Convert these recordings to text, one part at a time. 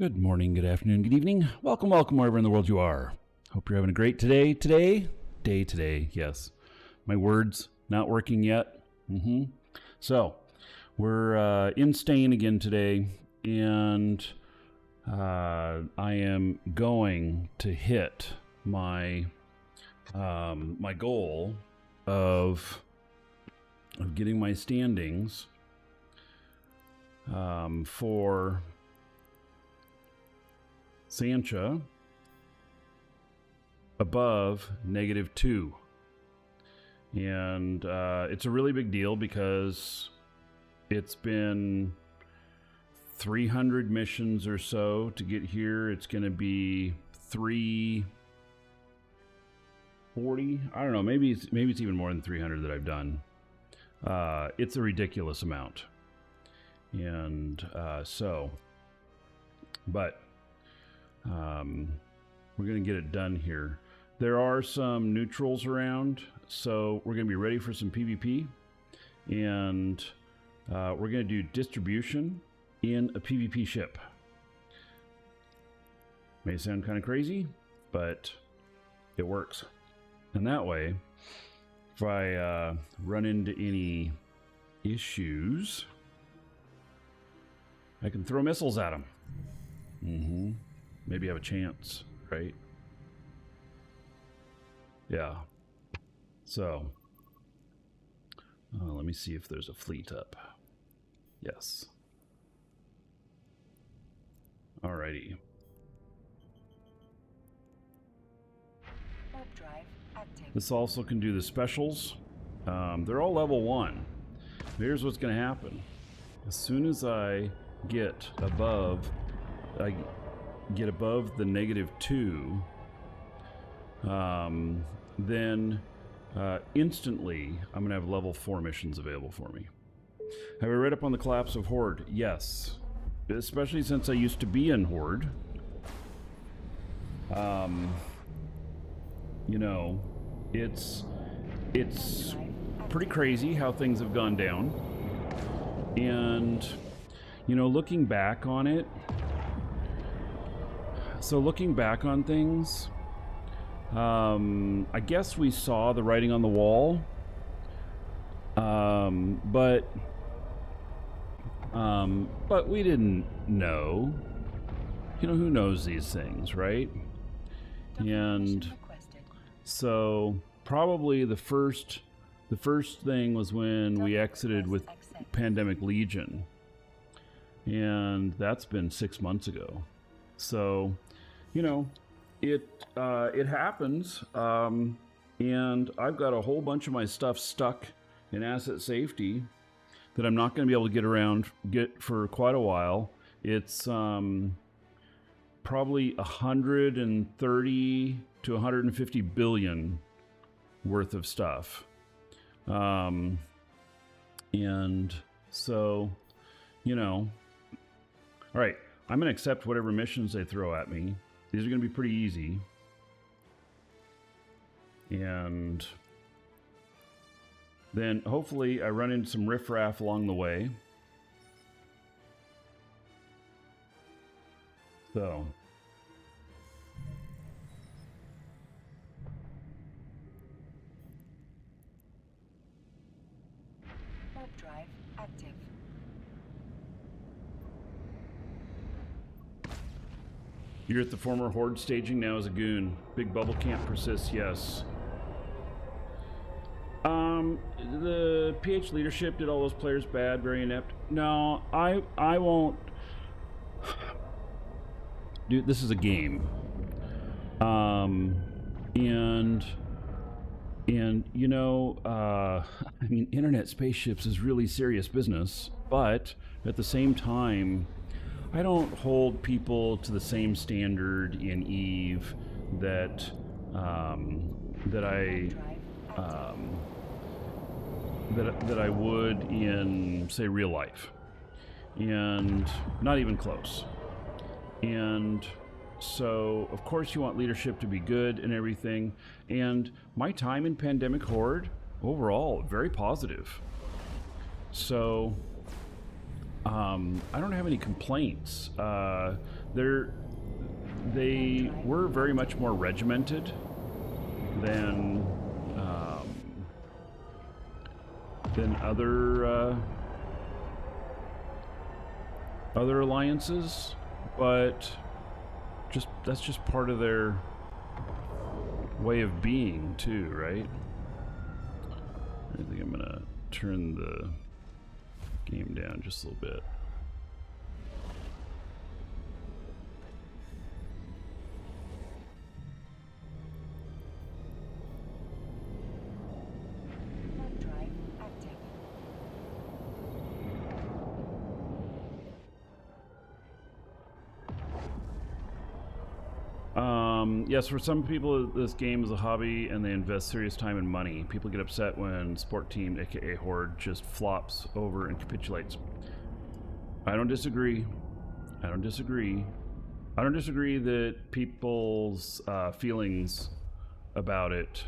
Good morning, good afternoon, good evening. Welcome wherever in the world you are. Hope you're having a great day today. Yes. My words not working yet. So, we're in Stain again today, and I am going to hit my my goal of getting my standings for Sancha above -2. And it's a really big deal because it's been 300 missions or so to get here. It's going to be 340. I don't know. Maybe it's even more than 300 that I've done. It's a ridiculous amount. And we're going to get it done here. There are some neutrals around, so we're going to be ready for some PvP. And we're going to do distribution in a PvP ship. May sound kind of crazy, but it works. And that way, if I run into any issues, I can throw missiles at them. Maybe have a chance, right? Yeah. So, let me see if there's a fleet up. Yes. Alrighty. Warp drive active. This also can do the specials. They're all level 1. Here's what's going to happen. As soon as I get above the -2, then instantly I'm gonna have level 4 missions available for me. Have I read up on the collapse of Horde? Yes, especially since I used to be in Horde. You know, it's pretty crazy how things have gone down, and you know, looking back on it. So looking back on things, I guess we saw the writing on the wall, but we didn't know. You know, who knows these things, right? And so probably the first thing was when we exited with Pandemic Legion, and that's been 6 months ago. So, you know, it happens, and I've got a whole bunch of my stuff stuck in asset safety that I'm not going to be able to get for quite a while. It's probably 130 to 150 billion worth of stuff, and so, you know, all right. I'm going to accept whatever missions they throw at me. These are going to be pretty easy. And then hopefully I run into some riffraff along the way. So. Warp drive active. You're at the former Horde staging now as a goon. Big bubble camp persists, yes. The PH leadership did all those players bad, very inept. No, I won't. Dude, this is a game. And you know, I mean, internet spaceships is really serious business, but at the same time, I don't hold people to the same standard in EVE that I would in, say, real life, and not even close. And so, of course, you want leadership to be good and everything. And my time in Pandemic Horde, overall, very positive. So, I don't have any complaints. They were very much more regimented than other alliances, but that's just part of their way of being too, right? I think I'm gonna turn the game down just a little bit. Warp drive active. Yes, for some people, this game is a hobby and they invest serious time and money. People get upset when Sport Team, aka Horde, just flops over and capitulates. I don't disagree. I don't disagree. I don't disagree that people's feelings about it,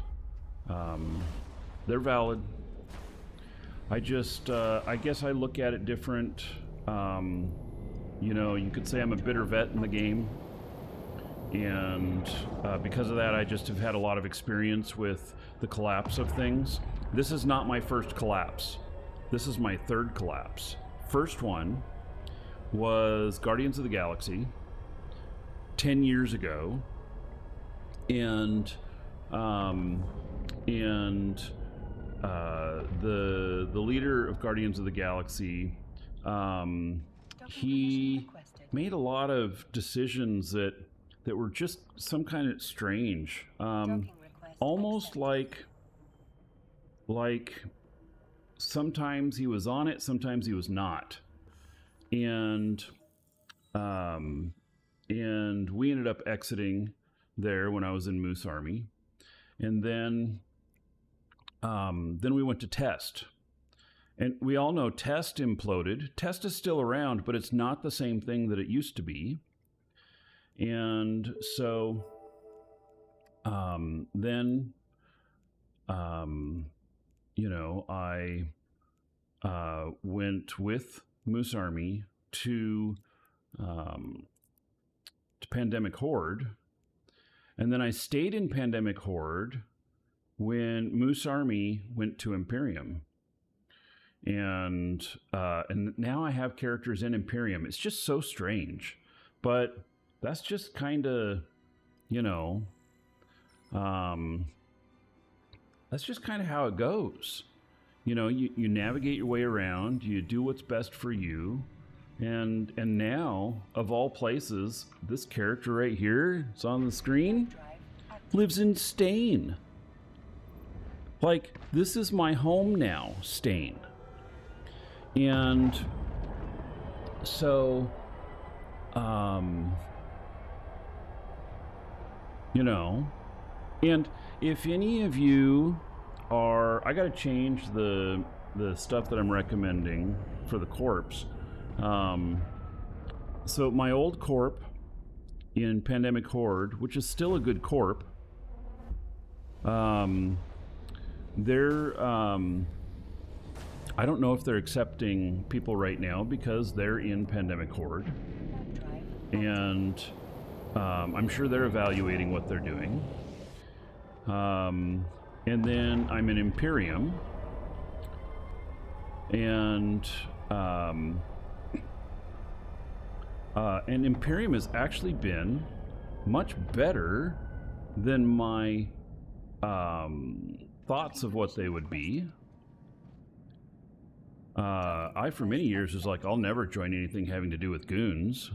they're valid. I just, I guess I look at it different. You know, you could say I'm a bitter vet in the game. And because of that, I just have had a lot of experience with the collapse of things. This is not my first collapse. This is my third collapse. First one was Guardians of the Galaxy 10 years ago. And the leader of Guardians of the Galaxy, he made a lot of decisions that were just some kind of strange, almost like sometimes he was on it, sometimes he was not, and we ended up exiting there when I was in Moose Army, and then we went to Test. And we all know Test imploded. Test is still around, but it's not the same thing that it used to be. And so then, you know, I went with Moose Army to Pandemic Horde. And then I stayed in Pandemic Horde when Moose Army went to Imperium. And now I have characters in Imperium. It's just so strange. But that's just kind of, you know, that's just kind of how it goes. You know, you navigate your way around, you do what's best for you. And now, of all places, this character right here, it's on the screen, lives in Stain. Like, this is my home now, Stain. And so, you know, and if any of you are, I gotta change the stuff that I'm recommending for the corpse. So my old corp in Pandemic Horde, which is still a good corp, they're, I don't know if they're accepting people right now because they're in Pandemic Horde. And I'm sure they're evaluating what they're doing. And then I'm in Imperium. And Imperium has actually been much better than my thoughts of what they would be. I, for many years, was like, I'll never join anything having to do with goons.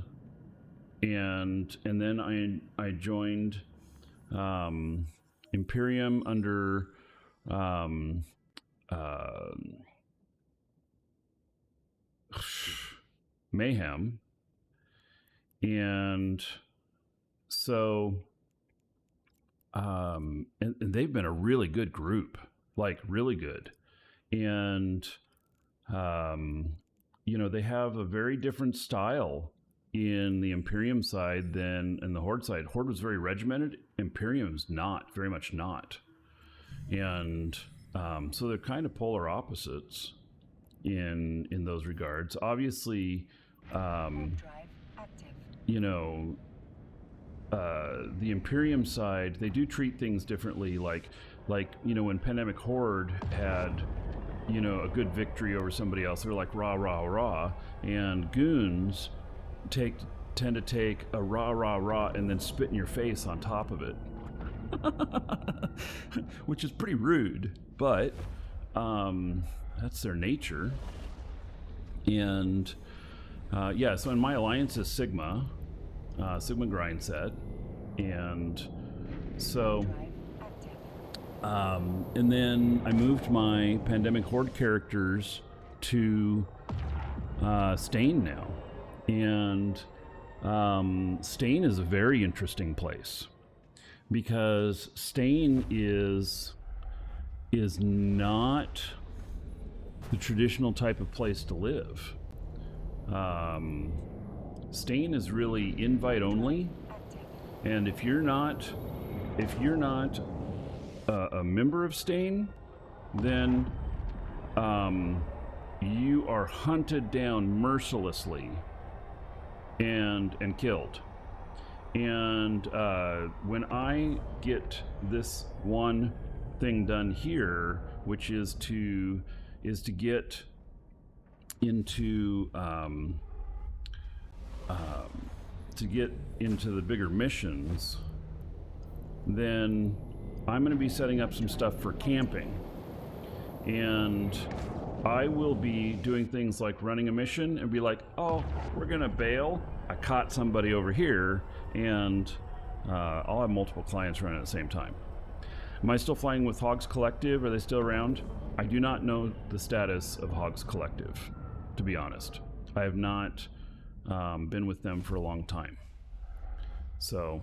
And then I joined Imperium under Mayhem, and so and they've been a really good group, like really good, and you know, they have a very different style in the Imperium side than in the Horde side. Horde was very regimented. Imperium's not, very much not. And so they're kind of polar opposites. in those regards. Obviously, Drive active. you know, the Imperium side, they do treat things differently. Like you know, when Pandemic Horde had, you know, a good victory over somebody else, they're like rah rah rah, and goons tend to take a rah rah rah and then spit in your face on top of it, which is pretty rude, but that's their nature. And yeah, so in my alliance is Sigma grind set, and so and then I moved my Pandemic Horde characters to Stain now, and Stain is a very interesting place because Stain is not the traditional type of place to live. Stain is really invite only, and if you're not a member of Stain, then you are hunted down mercilessly and killed. And when I get this one thing done here, which is to get into the bigger missions, then I'm going to be setting up some stuff for camping, and I will be doing things like running a mission and be like, oh, we're going to bail. I caught somebody over here, and I'll have multiple clients running at the same time. Am I still flying with Hogs Collective? Are they still around? I do not know the status of Hogs Collective, to be honest. I have not been with them for a long time. So,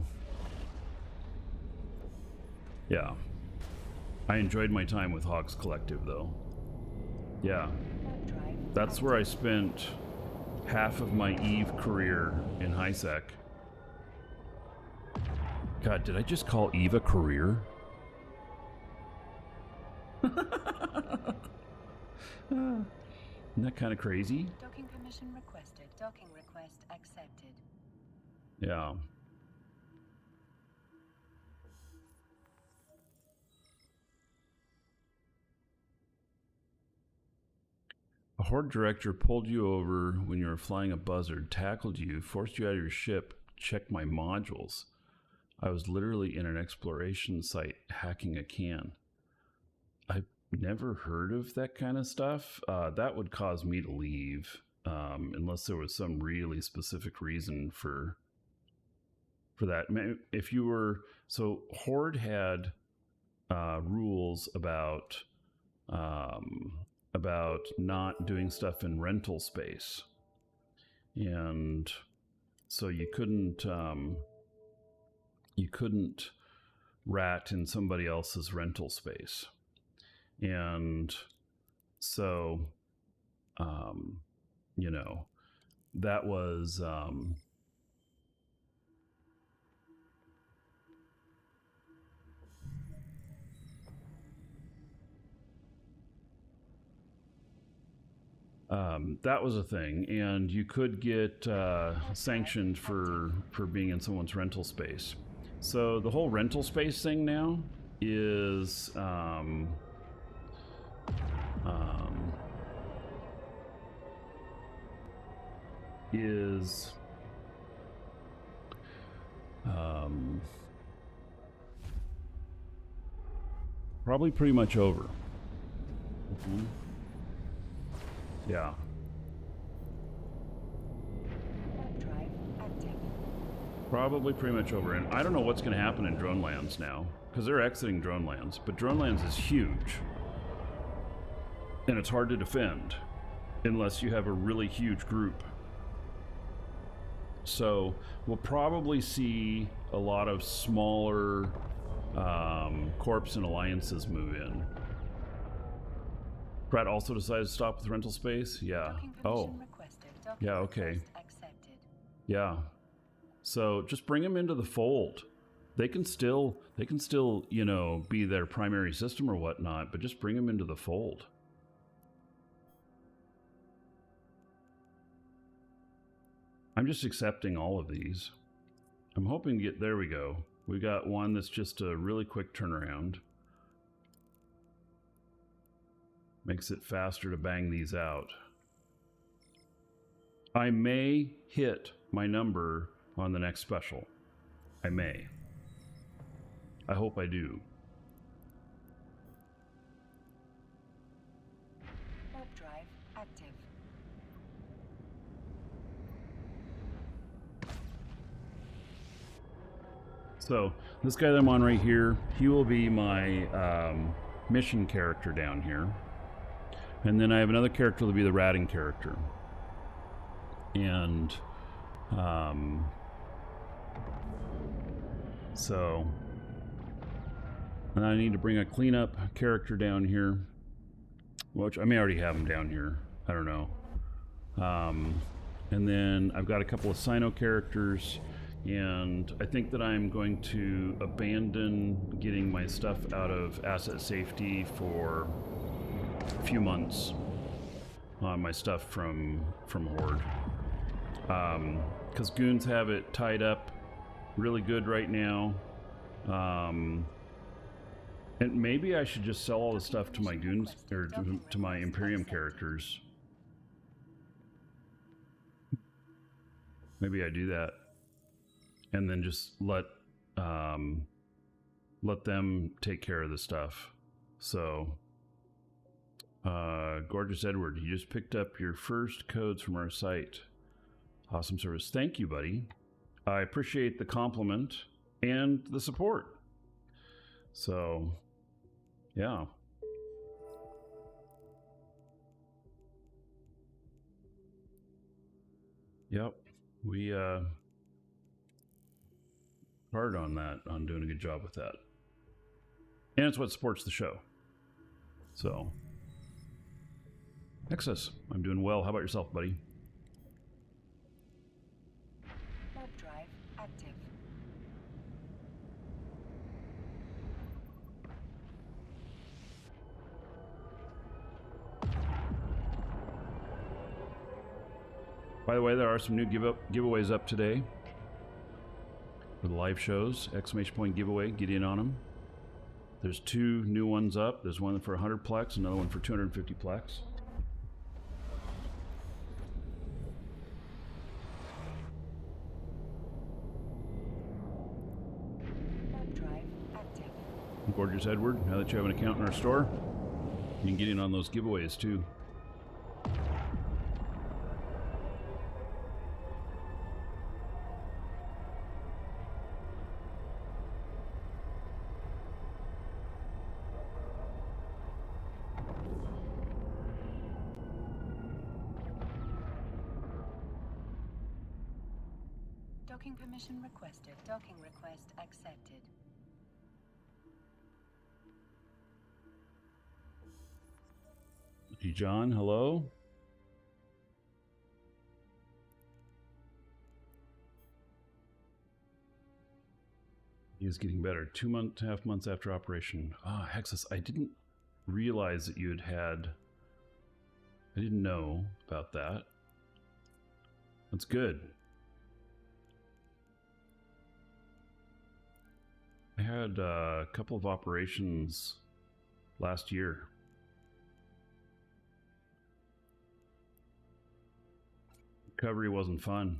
yeah. I enjoyed my time with Hogs Collective, though. Yeah. That's where I spent half of my Eve career in HiSec. God, did I just call Eve a career? Isn't that kind of crazy? Docking permission requested. Docking request accepted. Yeah. A Horde director pulled you over when you were flying a buzzard, tackled you, forced you out of your ship, checked my modules. I was literally in an exploration site hacking a can. I've never heard of that kind of stuff. That would cause me to leave, unless there was some really specific reason for that. If you were... So Horde had rules about not doing stuff in rental space, and so you couldn't rat in somebody else's rental space, and so you know, that was that was a thing, and you could get sanctioned for being in someone's rental space. So the whole rental space thing now is probably pretty much over. Mm-hmm. Yeah. Drive active. Probably pretty much over. And I don't know what's going to happen in Drone Lands now, because they're exiting Drone Lands. But Drone Lands is huge, and it's hard to defend unless you have a really huge group. So we'll probably see a lot of smaller corps and alliances move in. Brad also decided to stop with rental space. Yeah. Oh. Yeah. Okay. Yeah. So just bring them into the fold. They can still, you know, be their primary system or whatnot, but just bring them into the fold. I'm just accepting all of these. I'm hoping to get, there we go. We got one that's just a really quick turnaround. Makes it faster to bang these out. I may hit my number on the next special. I may. I hope I do. Warp drive active. So this guy that I'm on right here, he will be my mission character down here. And then I have another character that'll be the ratting character. And so and I need to bring a cleanup character down here, which I may already have him down here. I don't know. And then I've got a couple of Sino characters, and I think that I'm going to abandon getting my stuff out of asset safety for a few months on my stuff from Horde. Because goons have it tied up really good right now. And maybe I should just sell all the stuff to my goons, or to my Imperium characters. Maybe I do that. And then just let them take care of the stuff. So, Gorgeous Edward, you just picked up your first codes from our site. Awesome service. Thank you, buddy. I appreciate the compliment and the support. So, yeah. Yep. We hard on that, on doing a good job with that. And it's what supports the show. So, Nexus, I'm doing well. How about yourself, buddy? Warp drive active. By the way, there are some new giveaways up today for the live shows. Exclamation point giveaway, get in on them. There's 2 new ones up. There's one for 100 plex, another one for 250 plex. Warp drive active. Gorgeous Edward, now that you have an account in our store, you can get in on those giveaways too. Docking permission requested. Docking request accepted. Hey John, hello. He's getting better. 2.5 months after operation. Ah, Hexus, I didn't realize that you had. I didn't know about that. That's good. I had a couple of operations last year. Recovery wasn't fun.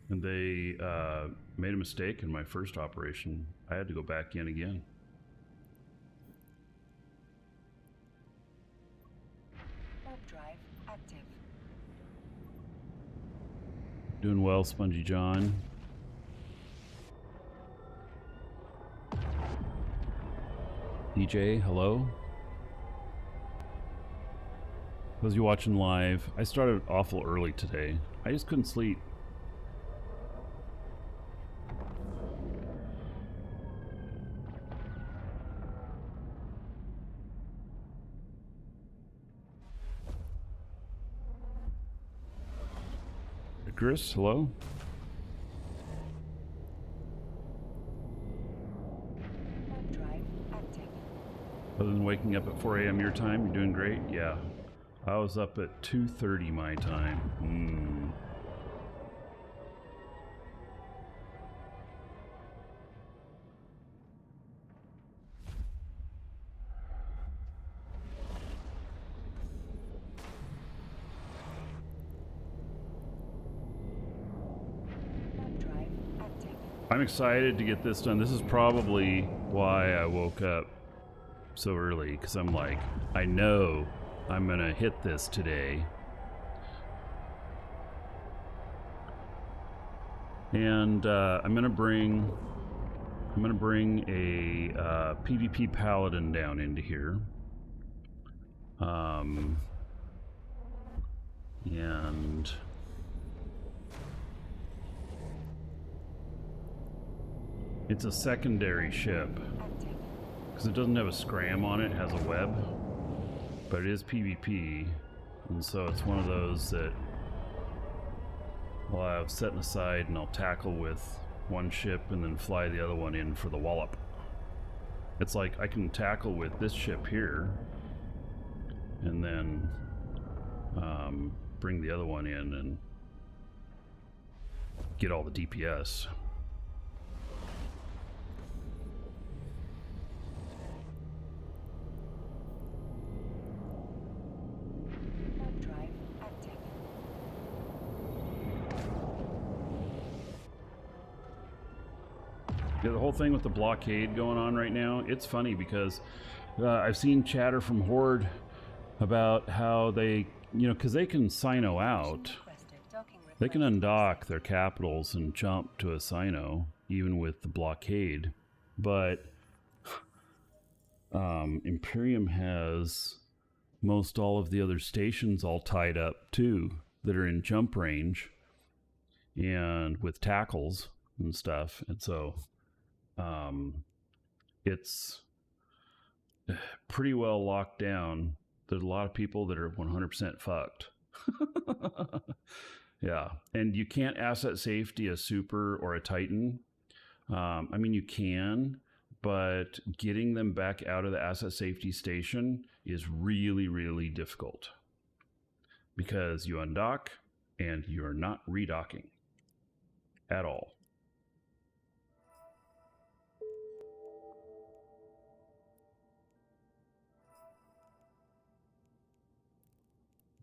And they made a mistake in my first operation. I had to go back in again. Warp drive active. Doing well, Spongy John. DJ, hello. Those of you watching live, I started awful early today. I just couldn't sleep. Chris, hello. Warp drive active. Other than waking up at 4 a.m. your time, you're doing great? Yeah. I was up at 2:30 my time. I'm excited to get this done. This is probably why I woke up so early, because I'm like, I know I'm gonna hit this today. And I'm gonna bring a PvP paladin down into here. And it's a secondary ship because it doesn't have a scram on it. It has a web, but it is PvP, and so it's one of those that I'll have setting aside and I'll tackle with one ship and then fly the other one in for the wallop. It's like I can tackle with this ship here and then bring the other one in and get all the DPS. Yeah, the whole thing with the blockade going on right now, it's funny because I've seen chatter from Horde about how they, you know, because they can Sino out. They can undock their capitals and jump to a Sino, even with the blockade. But Imperium has most all of the other stations all tied up too that are in jump range and with tackles and stuff. And so it's pretty well locked down. There's a lot of people that are 100% fucked. Yeah, and you can't asset safety a super or a Titan. I mean, you can, but getting them back out of the asset safety station is really, really difficult because you undock and you're not redocking at all.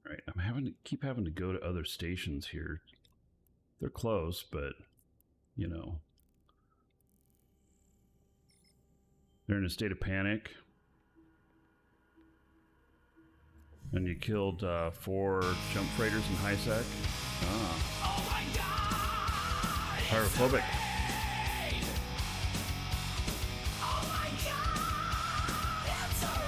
Right, I'm keep having to go to other stations here. They're close, but you know, they're in a state of panic. And you killed 4 jump freighters in high sec. Oh my God! Pyrophobic. Oh my God! It's alright.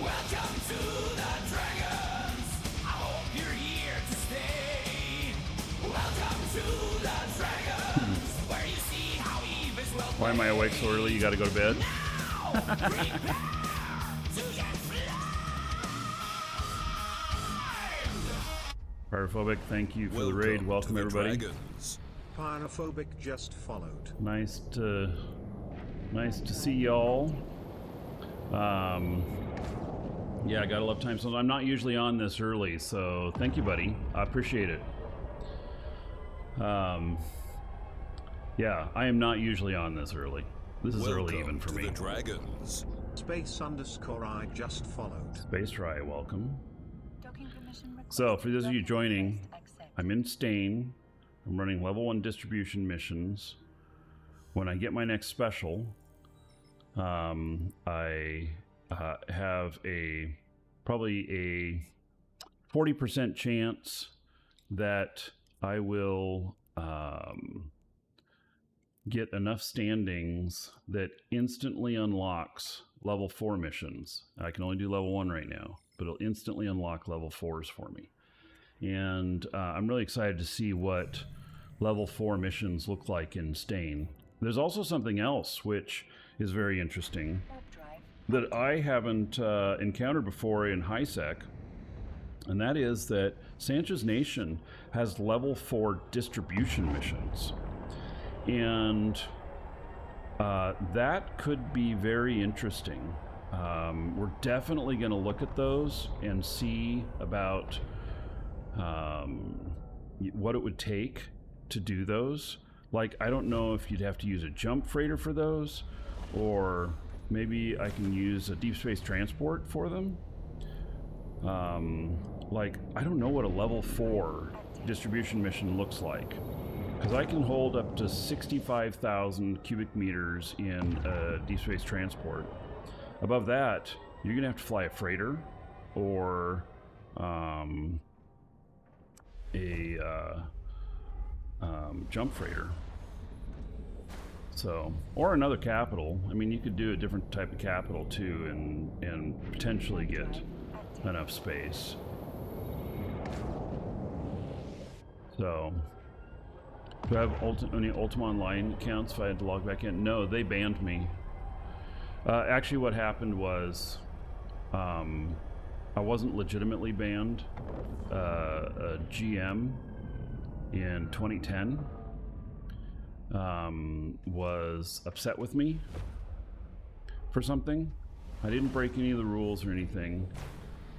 Welcome to the Dragons. I hope you're here to stay. Welcome to the Dragons, where you see how Eve is well. Why am I awake so early? You got to go to bed. Pyrophobic, thank you for the raid. Welcome everybody. Pyrophobic just followed. Nice to see y'all. Yeah, I gotta love time zones. I'm not usually on this early, so thank you, buddy. I appreciate it. Yeah, I am not usually on this early. This is early even for me. The Dragons. Space_I just followed. Space Rye, welcome. So, for those of you joining, I'm in Stain. I'm running level 1 distribution missions. When I get my next special, I have probably a 40% chance that I will get enough standings that instantly unlocks level 4 missions. I can only do level 1 right now, but it'll instantly unlock level 4s for me. And I'm really excited to see what level 4 missions look like in Stain. There's also something else which is very interesting that I haven't encountered before in HiSec, and that is that Sanchez Nation has level 4 distribution missions. And That could be very interesting. We're definitely going to look at those and see about what it would take to do those. Like, I don't know if you'd have to use a jump freighter for those, or maybe I can use a deep space transport for them. Like, I don't know what a level 4 distribution mission looks like, because I can hold up to 65,000 cubic meters in a deep space transport. Above that, you're gonna have to fly a freighter or jump freighter. So, or another capital. I mean, you could do a different type of capital too, and potentially get enough space. So, do I have any Ultima Online accounts if I had to log back in? No, they banned me. Actually, what happened was, I wasn't legitimately banned. A GM in 2010 was upset with me for something. I didn't break any of the rules or anything,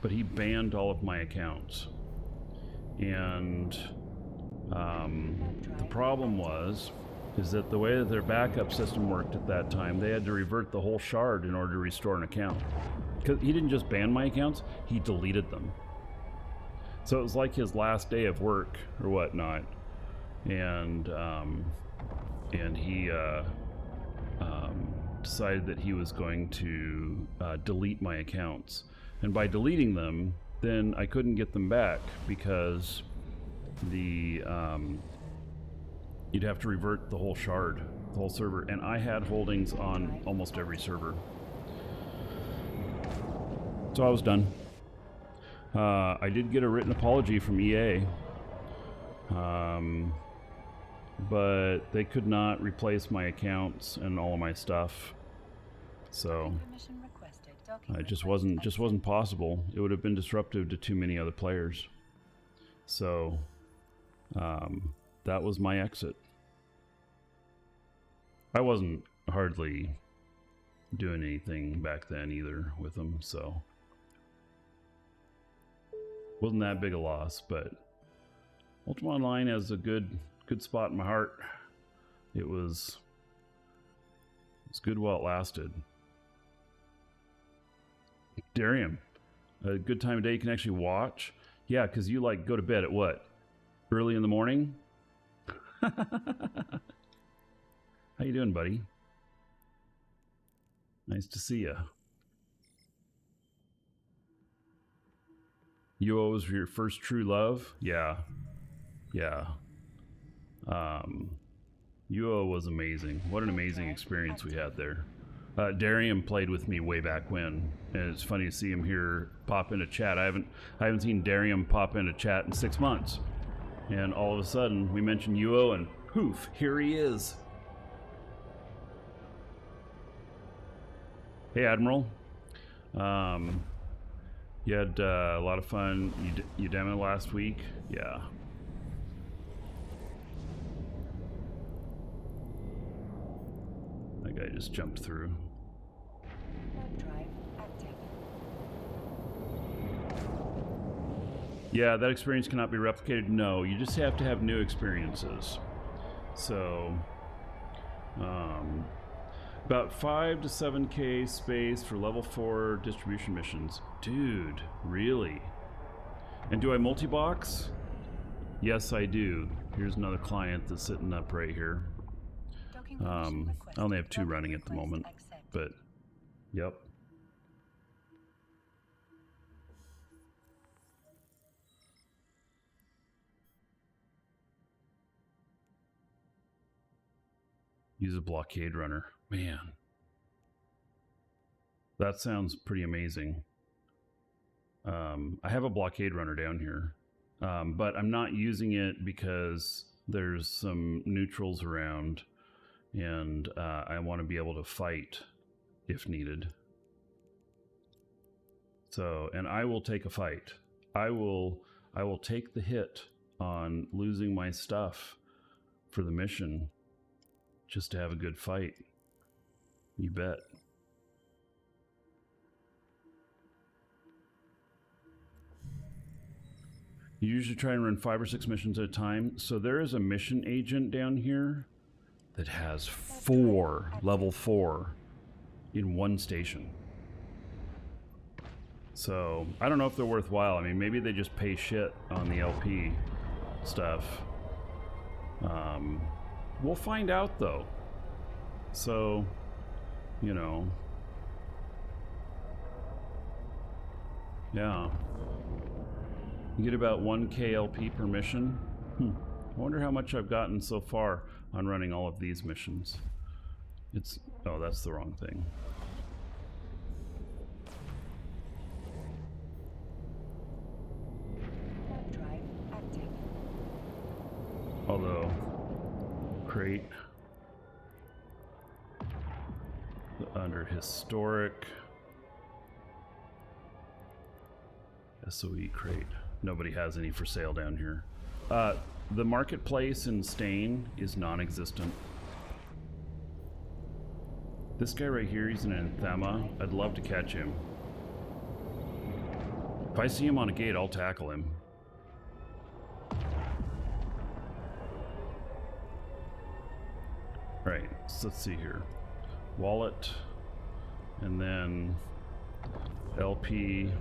but he banned all of my accounts. And the problem is that the way that their backup system worked at that time, they had to revert the whole shard in order to restore an account. Because he didn't just ban my accounts, he deleted them. So it was like his last day of work or whatnot. And he decided that he was going to delete my accounts. And by deleting them, then I couldn't get them back, because the you'd have to revert the whole shard, the whole server, and I had holdings on almost every server. So I was done. I did get a written apology from EA, but they could not replace my accounts and all of my stuff. So it just wasn't possible. It would have been disruptive to too many other players. So that was my exit. I wasn't hardly doing anything back then either with them, so wasn't that big a loss. But Ultima Online has a good spot in my heart. It's good while it lasted. Darium, a good time of day you can actually watch. Yeah, because you like go to bed at what? Early in the morning? How you doing, buddy? Nice to see ya. UO was your first true love? Yeah. Yeah. UO was amazing. What an amazing experience we had there. Darium played with me way back when, and it's funny to see him here pop into chat. I haven't seen Darium pop into chat in 6 months, and all of a sudden we mentioned UO, and poof, here he is. Hey, Admiral. You had a lot of fun. You demoed last week, yeah. That guy just jumped through. Yeah, that experience cannot be replicated. No, you just have to have new experiences. So, about 5 to 7K space for level 4 distribution missions. Dude, really? And do I multi-box? Yes, I do. Here's another client that's sitting up right here. I only have 2 running at the moment, but yep. Use a blockade runner. Man, that sounds pretty amazing. I have a blockade runner down here, but I'm not using it because there's some neutrals around, and I want to be able to fight if needed. So, and I will take a fight. I will take the hit on losing my stuff for the mission, just to have a good fight. You bet. You usually try and run 5 or 6 missions at a time. So there is a mission agent down here that has 4 level 4 in one station. So I don't know if they're worthwhile. I mean, maybe they just pay shit on the LP stuff. We'll find out though. So, you know, yeah. You get about 1K LP per mission. I wonder how much I've gotten so far on running all of these missions. It's, oh, that's the wrong thing. Drive active. Although, crate under historic SOE crate. Nobody has any for sale down here. The marketplace in Stain is non-existent. This guy right here, he's an anathema. I'd love to catch him. If I see him on a gate, I'll tackle him. Right, so let's see here. Wallet, and then LP,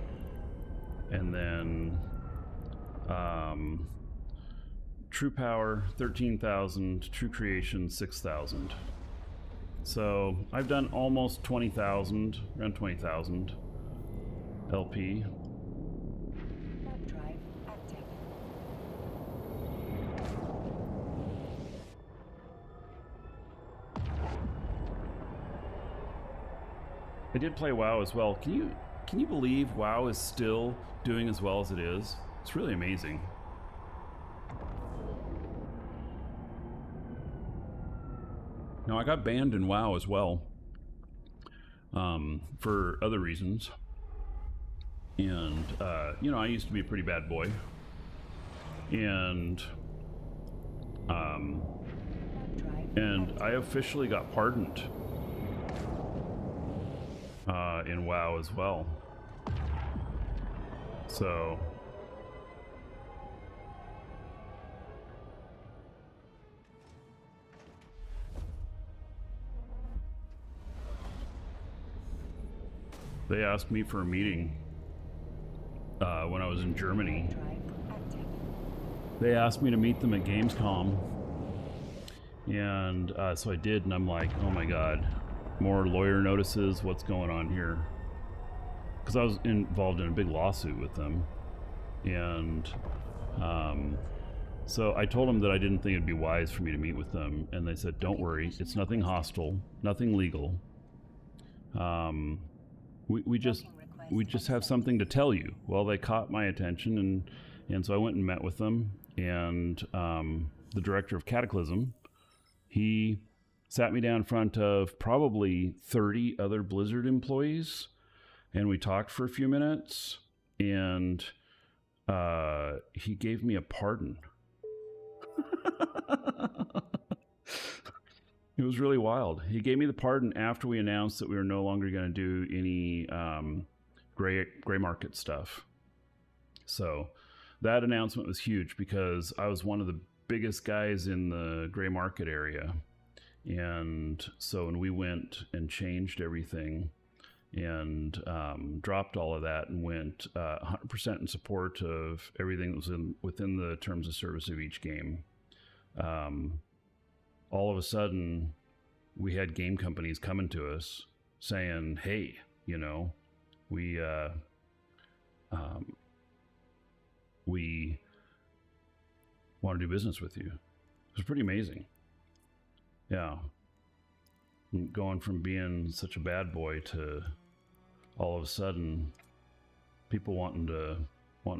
and then True Power 13,000, True Creation 6,000. So I've done almost 20,000, around 20,000 LP. Drive active. I did play WoW as well. Can you believe WoW is still doing as well as it is? It's really amazing. Now, I got banned in WoW as well, for other reasons. And, you know, I used to be a pretty bad boy. And I officially got pardoned in WoW as well. So they asked me for a meeting when I was in Germany. They asked me to meet them at Gamescom, and so I did, and I'm like, oh my god, more lawyer notices, what's going on here? Because I was involved in a big lawsuit with them, and so I told them that I didn't think it'd be wise for me to meet with them, and they said, don't worry, it's nothing hostile, nothing legal. We just have something to tell you. Well, they caught my attention, and so I went and met with them, and the director of Cataclysm, he sat me down in front of probably 30 other Blizzard employees, and we talked for a few minutes, and he gave me a pardon. It was really wild. He gave me the pardon after we announced that we were no longer going to do any gray market stuff. So that announcement was huge because I was one of the biggest guys in the gray market area. And so when we went and changed everything and dropped all of that and went 100% in support of everything that was within the terms of service of each game, all of a sudden we had game companies coming to us saying, hey, you know, we want to do business with you. It was pretty amazing. Yeah. Going from being such a bad boy to all of a sudden people wanting to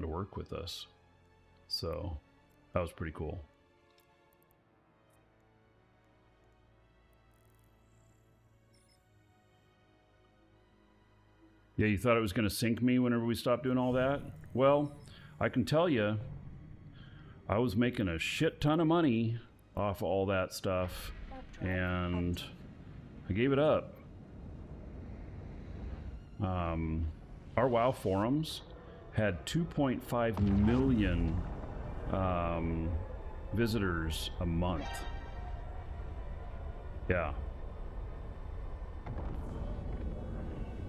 work with us. So that was pretty cool. Yeah, you thought it was going to sink me whenever we stopped doing all that? Well, I can tell you, I was making a shit ton of money off all that stuff, and I gave it up. our WoW forums had 2.5 million visitors a month. Yeah.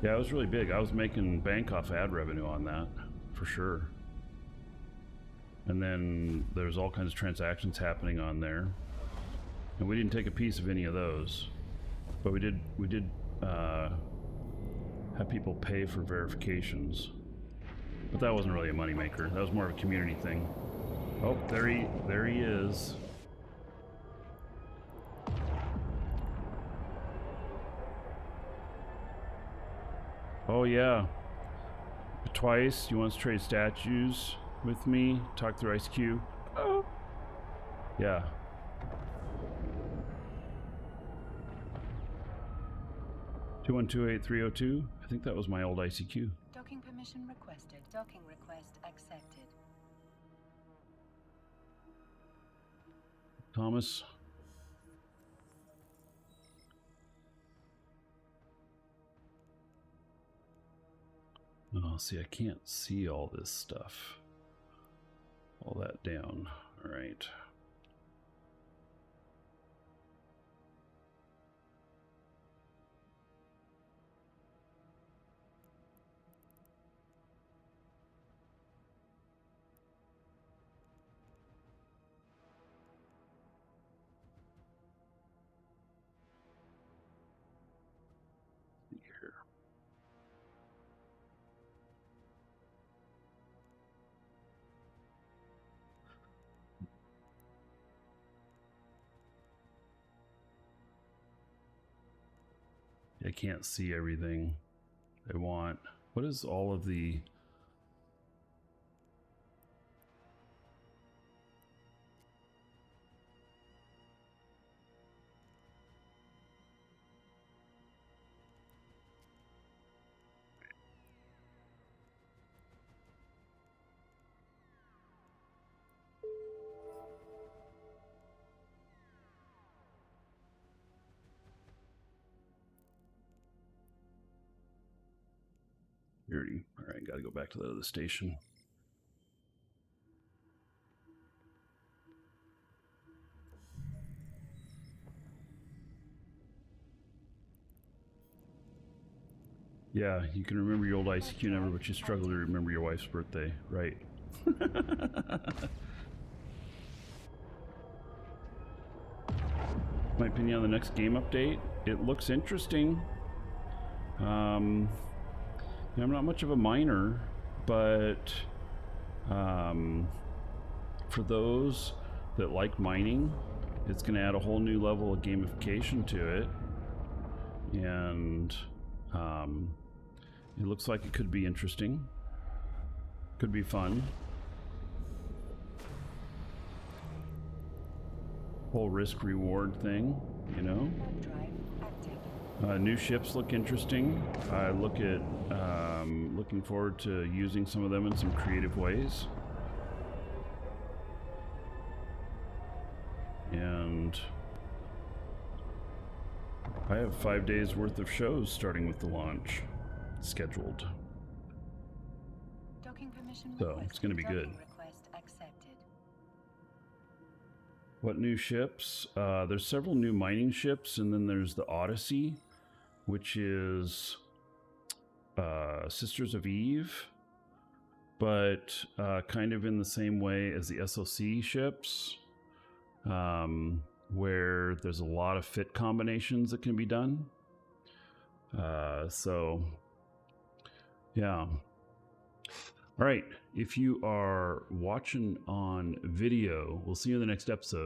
Yeah, it was really big. I was making bank off ad revenue on that, for sure. And then there's all kinds of transactions happening on there. And we didn't take a piece of any of those. But we did have people pay for verifications. But that wasn't really a moneymaker. That was more of a community thing. Oh, there he is. Oh yeah. Twice. You want to trade statues with me? Talk through ICQ. Oh. Yeah. Two 2128302. I think that was my old ICQ. Docking permission requested. Docking request accepted. Thomas. Oh, see, I can't see all this stuff. All that down. All right. Here. I can't see everything they want. What is all of the... Alright, gotta go back to the other station. Yeah, you can remember your old ICQ number, but you struggle to remember your wife's birthday, right? My opinion on the next game update, it looks interesting. I'm not much of a miner, but for those that like mining, it's going to add a whole new level of gamification to it, and it looks like it could be interesting, could be fun. Whole risk reward thing, you know. New ships look interesting. I look at looking forward to using some of them in some creative ways. And I have 5 days worth of shows starting with the launch scheduled. So it's going to be good. What new ships? There's several new mining ships, and then there's the Odyssey, which is Sisters of Eve, but kind of in the same way as the SOC ships, where there's a lot of fit combinations that can be done. So, yeah. All right, if you are watching on video, we'll see you in the next episode.